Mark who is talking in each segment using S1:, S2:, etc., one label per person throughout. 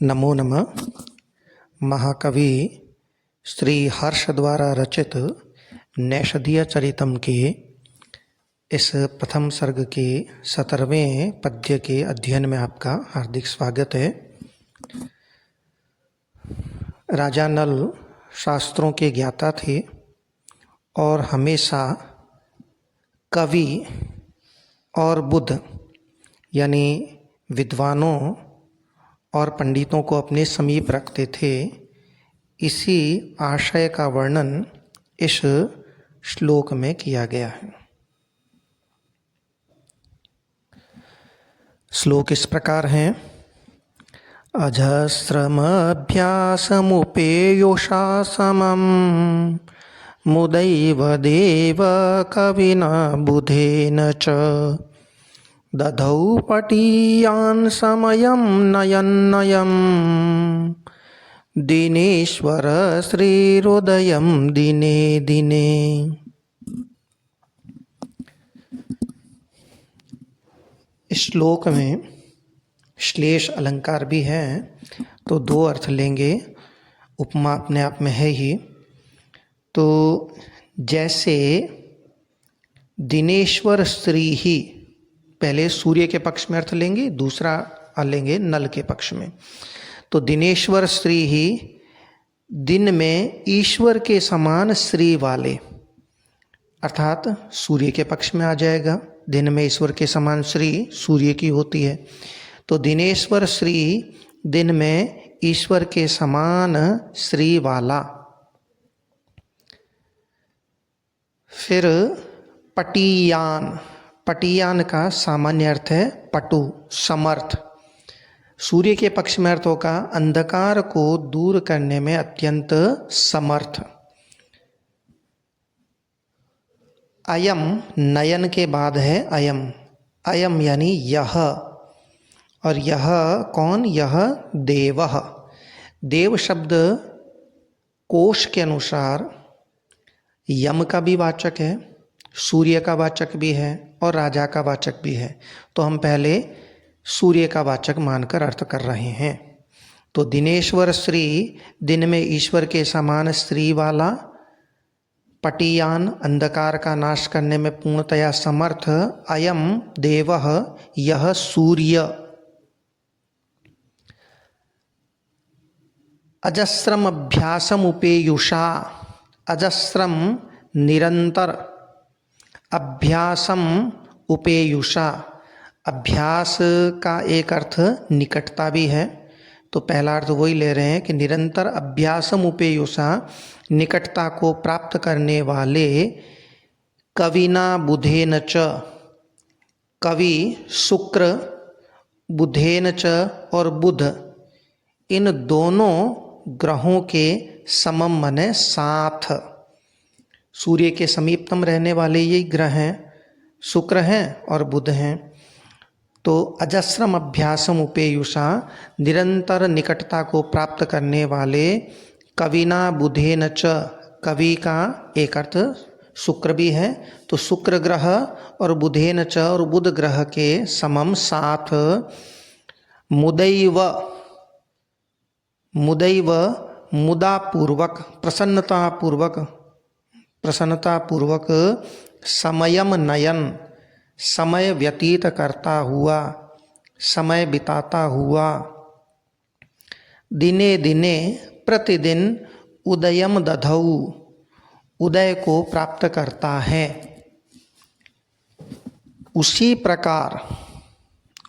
S1: नमो नमः। महाकवि श्री हर्ष द्वारा रचित नैषधीय चरितम के इस प्रथम सर्ग के 17वें पद्य के अध्ययन में आपका हार्दिक स्वागत है। राजा नल शास्त्रों के ज्ञाता थे और हमेशा कवि और बुद्ध यानी विद्वानों और पंडितों को अपने समीप रखते थे। इसी आशय का वर्णन इस श्लोक में किया गया है। श्लोक इस प्रकार है। अजस्रमभ्यासमुपेयुषा समं मुदैव देव कविना बुधेन च दधौ पटीयान् समयं नयन्नयं दिनेश्वर श्रीहृदयं दिने दिने। इस श्लोक में श्लेष अलंकार भी है, तो दो अर्थ लेंगे। उपमा अपने आप में है ही। तो जैसे दिनेश्वर श्री ही, पहले सूर्य के पक्ष में अर्थ लेंगे, दूसरा लेंगे नल के पक्ष में। तो दिनेश्वर श्री ही, दिन में ईश्वर के समान श्री वाले, अर्थात सूर्य के पक्ष में आ जाएगा। दिन में ईश्वर के समान श्री सूर्य की होती है। तो दिनेश्वर श्री, दिन में ईश्वर के समान श्री वाला। फिर पटीयान, पटीयान का सामान्य अर्थ है पटु, समर्थ। सूर्य के पक्ष में अर्थ होगा अंधकार को दूर करने में अत्यंत समर्थ। अयम, नयन के बाद है अयम। अयम यानी यह, और यह कौन? यह देवः। देव शब्द कोश के अनुसार यम का भी वाचक है, सूर्य का वाचक भी है और राजा का वाचक भी है। तो हम पहले सूर्य का वाचक मानकर अर्थ कर रहे हैं। तो दिनेश्वर श्री, दिन में ईश्वर के समान श्री वाला। पटीयान, अंधकार का नाश करने में पूर्णतया समर्थ। अयम देवः, यह सूर्य। अजस्रम अभ्यासम उपेयुषा, अजस्रम निरंतर, अभ्यासम उपेयुषा। अभ्यास का एक अर्थ निकटता भी है, तो पहला अर्थ वही ले रहे हैं कि निरंतर अभ्यासम उपेयुषा, निकटता को प्राप्त करने वाले। कविना बुधेन च, कवि शुक्र, बुधेन च और बुध, इन दोनों ग्रहों के समम मने साथ। सूर्य के समीपतम रहने वाले ये ग्रह हैं, शुक्र हैं और बुध हैं। तो अजस्रम अभ्यासम उपेयुषा, निरंतर निकटता को प्राप्त करने वाले। कविना बुधेन च, कवि का एक अर्थ शुक्र भी है, तो शुक्र ग्रह और बुधेन च और बुध ग्रह के समम साथ। मुदैव, मुदैव मुदा पूर्वक, प्रसन्नता पूर्वक, प्रसन्नता पूर्वक। समयम नयन, समय व्यतीत करता हुआ, समय बिताता हुआ। दिने दिने, प्रतिदिन। उदयम दधौ, उदय को प्राप्त करता है। उसी प्रकार,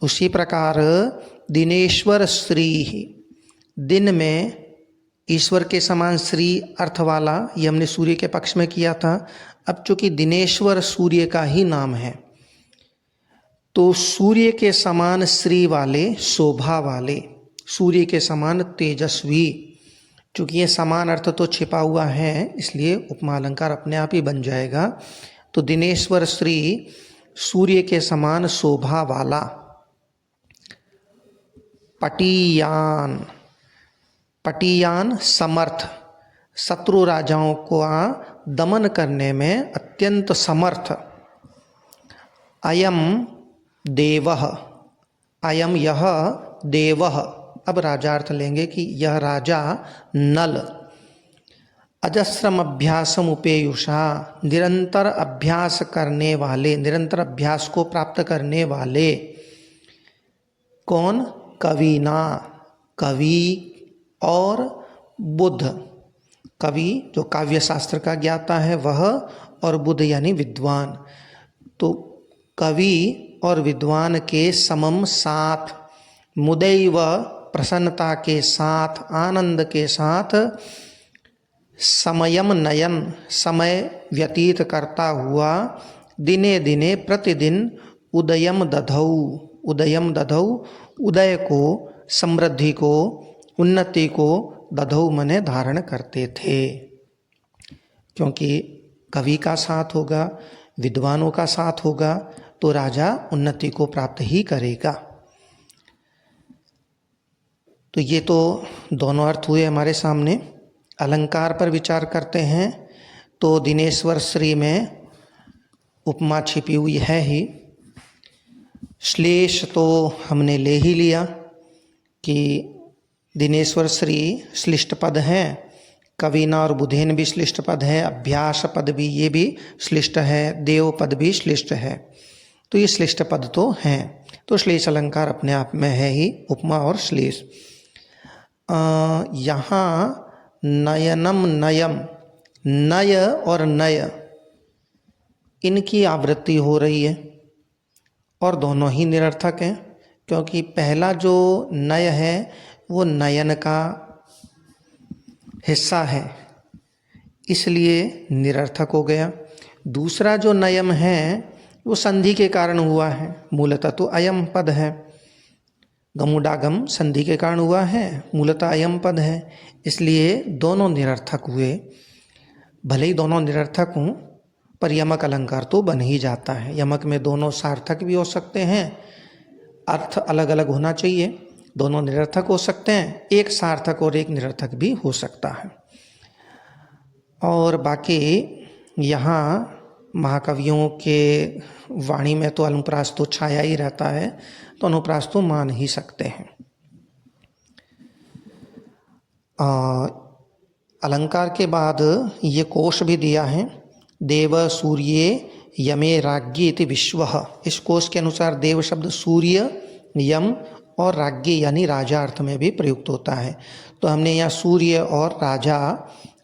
S1: उसी प्रकार दिनेश्वर श्री, दिन में ईश्वर के समान श्री अर्थ वाला, ये हमने सूर्य के पक्ष में किया था। अब चूंकि दिनेश्वर सूर्य का ही नाम है, तो सूर्य के समान श्री वाले, शोभा वाले, सूर्य के समान तेजस्वी। चूंकि ये समान अर्थ तो छिपा हुआ है, इसलिए उपमा अलंकार अपने आप ही बन जाएगा। तो दिनेश्वर श्री, सूर्य के समान शोभा वाला। पटीयान, पटीयान समर्थ, शत्रु राजाओं को दमन करने में अत्यंत समर्थ। अयम देवः, अयम यह देवः अब राजा अर्थ लेंगे कि यह राजा नल अजस्रम अभ्यासम उपेयुषा, निरंतर अभ्यास करने वाले, निरंतर अभ्यास को प्राप्त करने वाले। कौन? कविना, कवि और बुद्ध। कवि जो काव्य शास्त्र का ज्ञाता है वह, और बुद्ध यानी विद्वान। तो कवि और विद्वान के समम साथ, मुदैव प्रसन्नता के साथ, आनंद के साथ, समयम नयन, समय व्यतीत करता हुआ, दिने दिने प्रतिदिन, उदयम दधौ, उदयम दधौ, उदय को, समृद्धि को, उन्नति को, दधौ मने धारण करते थे। क्योंकि कवि का साथ होगा, विद्वानों का साथ होगा, तो राजा उन्नति को प्राप्त ही करेगा। तो ये तो दोनों अर्थ हुए हमारे सामने। अलंकार पर विचार करते हैं तो दिनेश्वर श्री में उपमा छिपी हुई है ही। श्लेष तो हमने ले ही लिया कि दिनेश्वर श्री श्लिष्ट पद हैं, कविना और बुधेन भी श्लिष्ट पद है, अभ्यास पद भी ये भी श्लिष्ट है, देव पद भी श्लिष्ट है। तो ये श्लिष्ट पद तो हैं, तो श्लेष अलंकार अपने आप में है ही, उपमा और श्लेष। यहाँ नयनम नयम, नय और नय इनकी आवृत्ति हो रही है और दोनों ही निरर्थक हैं, क्योंकि पहला जो नय है वो नयन का हिस्सा है, इसलिए निरर्थक हो गया। दूसरा जो नयम है वो संधि के कारण हुआ है, मूलतः तो अयम पद है, गमुडागम संधि के कारण हुआ है, मूलतः अयम पद है, इसलिए दोनों निरर्थक हुए। भले ही दोनों निरर्थक हों पर यमक अलंकार तो बन ही जाता है। यमक में दोनों सार्थक भी हो सकते हैं, अर्थ अलग अलग होना चाहिए, दोनों निरर्थक हो सकते हैं, एक सार्थक और एक निरर्थक भी हो सकता है। और बाकी यहाँ महाकवियों के वाणी में तो अनुप्रास तो छाया ही रहता है, तो अनुप्रास तो मान ही सकते हैं। अलंकार के बाद ये कोश भी दिया है, देव सूर्ये यमे राज्ञी इति विश्वः। इस कोश के अनुसार देव शब्द सूर्य, यम और राज्ञी यानी राजा अर्थ में भी प्रयुक्त होता है। तो हमने यहाँ सूर्य और राजा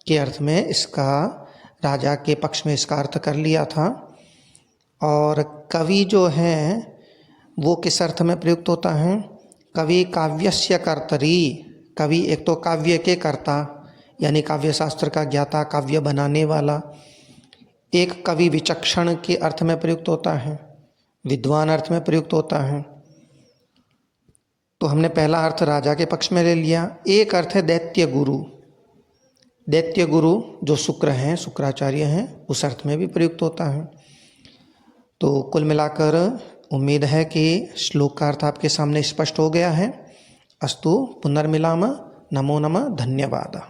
S1: के अर्थ में इसका, राजा के पक्ष में इसका अर्थ कर लिया था। और कवि जो है वो किस अर्थ में प्रयुक्त होता है? कवि काव्यस्य कर्तरी, कवि एक तो काव्य के कर्ता यानी काव्य शास्त्र का ज्ञाता, काव्य बनाने वाला। एक कवि विचक्षण के अर्थ में प्रयुक्त होता है, विद्वान अर्थ में प्रयुक्त होता है। तो हमने पहला अर्थ राजा के पक्ष में ले लिया। एक अर्थ है दैत्य गुरु, दैत्य गुरु जो शुक्र हैं, शुक्राचार्य हैं, उस अर्थ में भी प्रयुक्त होता है। तो कुल मिलाकर उम्मीद है कि श्लोक का अर्थ आपके सामने स्पष्ट हो गया है। अस्तु पुनर्मिलाम, नमो नमः, धन्यवाद।